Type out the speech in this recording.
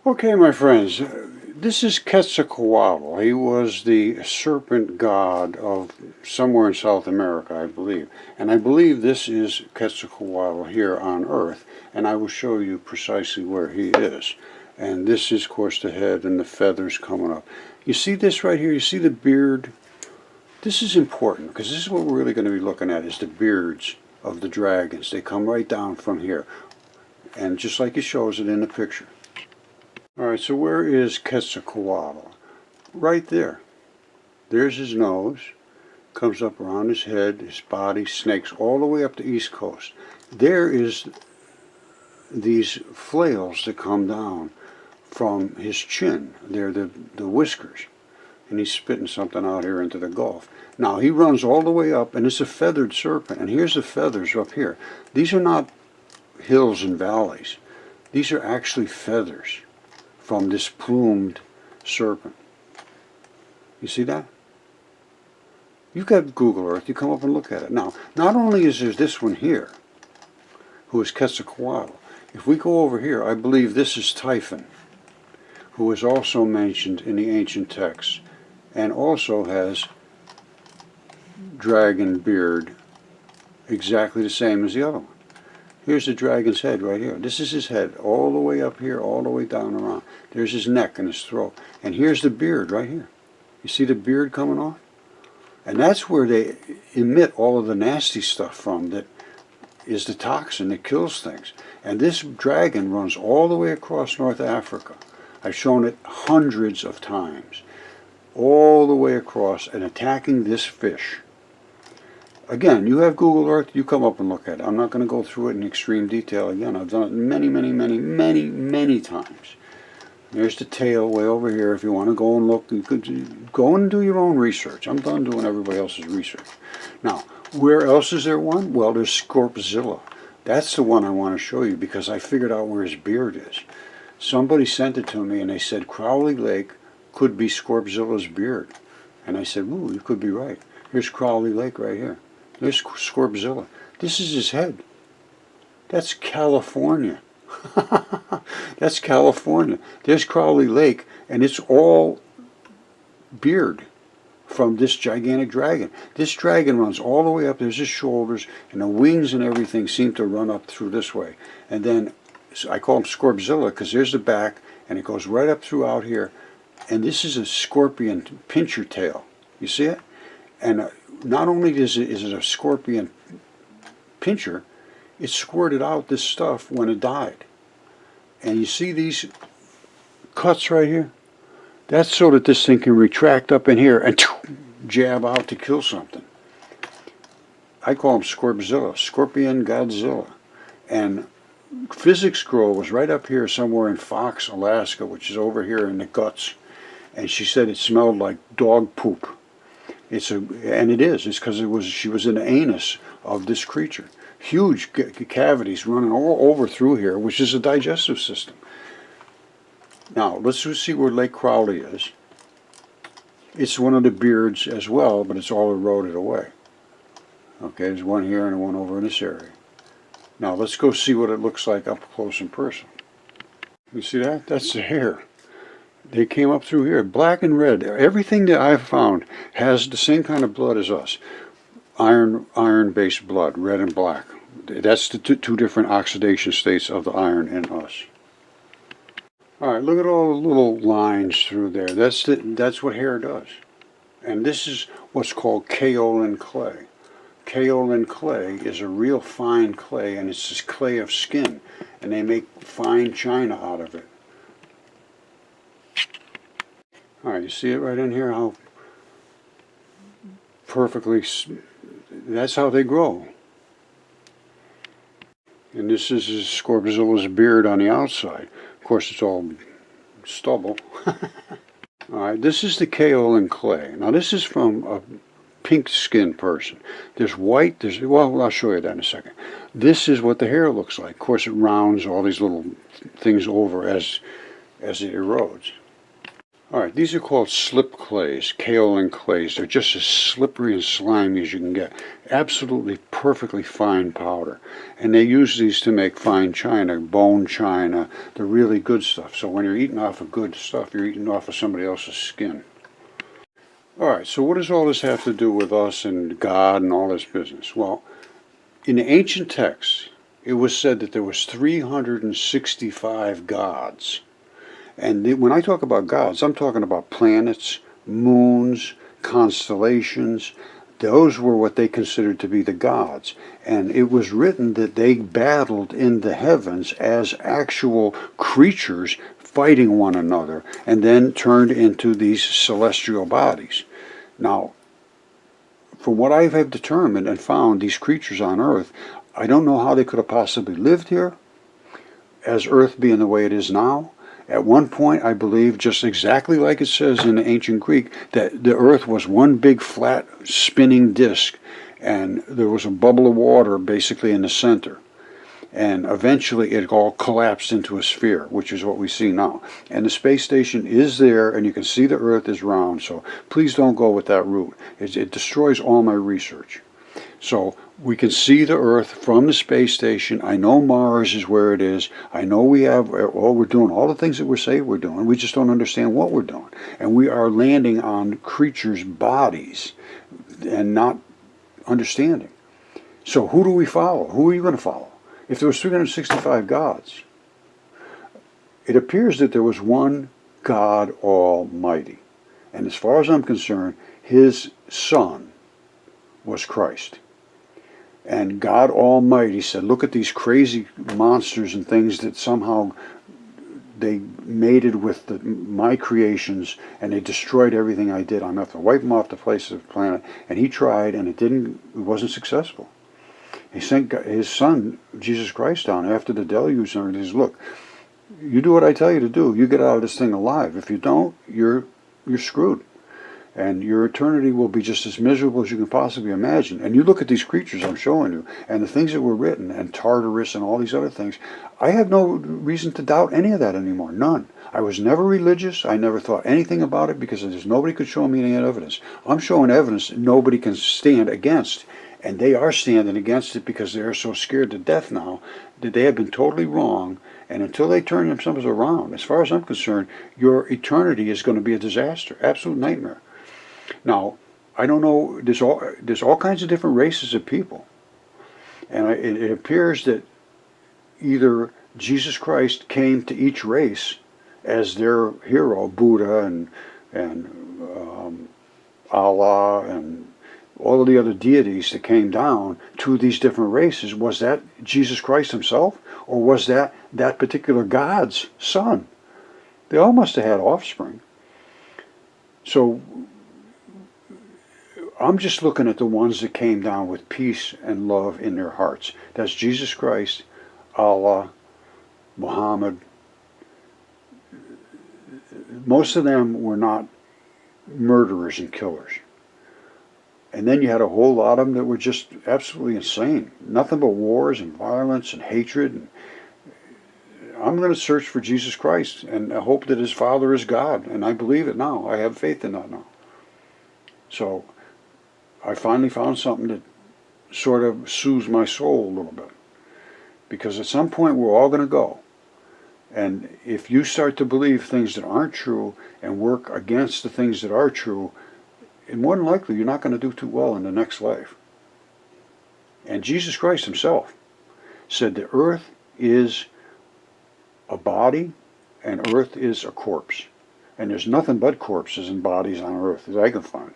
Okay, my friends, this is Quetzalcoatl. He was the serpent god of somewhere in South America, I believe. And I believe this is Quetzalcoatl here on Earth, and I will show you precisely where he is. And this is, of course, the head and the feathers coming up. You see this right here? You see the beard? This is important, because this is what we're really going to be looking at, is the beards of the dragons. They come right down from here. And just like he shows it in the picture. Alright, so where is Quetzalcoatl? Right there. There's his nose. Comes up around his head, his body, snakes all the way up the East Coast. There is these flails that come down from his chin. They're the whiskers. And he's spitting something out here into the Gulf. Now, he runs all the way up, and it's a feathered serpent. And here's the feathers up here. These are not hills and valleys. These are actually feathers from this plumed serpent. You see that? You've got Google Earth. You come up and look at it. Now, not only is there this one here, who is Quetzalcoatl. If we go over here, I believe this is Typhon, who is also mentioned in the ancient texts, and also has dragon beard, exactly the same as the other one. Here's the dragon's head right here. This is his head, all the way up here, all the way down around. There's his neck and his throat. And here's the beard right here. You see the beard coming off? And that's where they emit all of the nasty stuff from, that is the toxin that kills things. And this dragon runs all the way across North Africa. I've shown it hundreds of times. All the way across and attacking this fish. Again, you have Google Earth, you come up and look at it. I'm not going to go through it in extreme detail again. I've done it many times. There's the tail way over here. If you want to go and look, you could go and do your own research. I'm done doing everybody else's research. Now, where else is there one? Well, there's Scorpzilla. That's the one I want to show you, because I figured out where his beard is. Somebody sent it to me and they said Crowley Lake could be Scorpzilla's beard. And I said, ooh, you could be right. Here's Crowley Lake right here. There's Scorpzilla. This is his head. That's California. That's California. There's Crowley Lake, and it's all beard from this gigantic dragon. This dragon runs all the way up. There's his shoulders, and the wings and everything seem to run up through this way. And then I call him Scorpzilla because there's the back, and it goes right up through out here. And this is a scorpion pincher tail. You see it? And not only is it a scorpion pincher, it squirted out this stuff when it died. And you see these cuts right here? That's so that this thing can retract up in here and jab out to kill something. I call him Scorpzilla, Scorpion Godzilla. And Physics Girl was right up here somewhere in Fox, Alaska, which is over here in the guts. And she said it smelled like dog poop. And it is. It's because she was in the anus of this creature. Huge cavities running all over through here, which is a digestive system. Now, let's just see where Lake Crowley is. It's one of the beards as well, but it's all eroded away. Okay, there's one here and one over in this area. Now, let's go see what it looks like up close and personal. You see that? That's the hair. They came up through here, black and red. Everything that I've found has the same kind of blood as us. Iron-based blood, red and black. That's the two different oxidation states of the iron in us. All right, look at all the little lines through there. That's what hair does. And this is what's called Kaolin Clay. Kaolin Clay is a real fine clay, and it's this clay of skin. And they make fine china out of it. Alright, you see it right in here, how perfectly, that's how they grow. And this is Scorpzilla's beard on the outside. Of course, it's all stubble. Alright, this is the Kaolin Clay. Now, this is from a pink-skinned person. There's white, well, I'll show you that in a second. This is what the hair looks like. Of course, it rounds all these little things over as it erodes. All right, these are called slip clays, kaolin clays. They're just as slippery and slimy as you can get. Absolutely perfectly fine powder. And they use these to make fine china, bone china, the really good stuff. So when you're eating off of good stuff, you're eating off of somebody else's skin. All right, so what does all this have to do with us and God and all this business? Well, in the ancient texts, it was said that there was 365 gods. And when I talk about gods, I'm talking about planets, moons, constellations. Those were what they considered to be the gods. And it was written that they battled in the heavens as actual creatures fighting one another and then turned into these celestial bodies. Now, from what I have determined and found, these creatures on Earth, I don't know how they could have possibly lived here, as Earth being the way it is now. At one point, I believe, just exactly like it says in the ancient Greek, that the earth was one big flat spinning disk, and there was a bubble of water basically in the center. And eventually it all collapsed into a sphere, which is what we see now. And the space station is there, and you can see the earth is round, so please don't go with that route. It destroys all my research. So we can see the Earth from the space station. I know Mars is where it is. I know we have, well, we're doing all the things that we say we're doing. We just don't understand what we're doing. And we are landing on creatures' bodies and not understanding. So who do we follow? Who are you going to follow? If there was 365 gods, it appears that there was one God Almighty. And as far as I'm concerned, his Son was Christ. And God Almighty said, look at these crazy monsters and things that somehow they mated with my creations, and they destroyed everything I did. I'm going to have to wipe them off the face of the planet. And he tried, and it wasn't successful. He sent his Son, Jesus Christ, down after the deluge, and he says, look, you do what I tell you to do. You get out of this thing alive. If you don't, you're screwed. And your eternity will be just as miserable as you can possibly imagine. And you look at these creatures I'm showing you, and the things that were written, and Tartarus and all these other things, I have no reason to doubt any of that anymore, none. I was never religious. I never thought anything about it because nobody could show me any evidence. I'm showing evidence that nobody can stand against. And they are standing against it because they are so scared to death now that they have been totally wrong. And until they turn themselves around, as far as I'm concerned, your eternity is going to be a disaster, absolute nightmare. Now, I don't know, there's all kinds of different races of people. And it appears that either Jesus Christ came to each race as their hero, Buddha and Allah and all of the other deities that came down to these different races. Was that Jesus Christ himself? Or was that particular God's son? They all must have had offspring. So I'm just looking at the ones that came down with peace and love in their hearts. That's Jesus Christ, Allah, Muhammad. Most of them were not murderers and killers. And then you had a whole lot of them that were just absolutely insane. Nothing but wars and violence and hatred. And I'm going to search for Jesus Christ and I hope that his Father is God. And I believe it now. I have faith in that now. So I finally found something that sort of soothes my soul a little bit. Because at some point we're all going to go. And if you start to believe things that aren't true and work against the things that are true, and more than likely you're not going to do too well in the next life. And Jesus Christ himself said that earth is a body and earth is a corpse. And there's nothing but corpses and bodies on earth as I can find.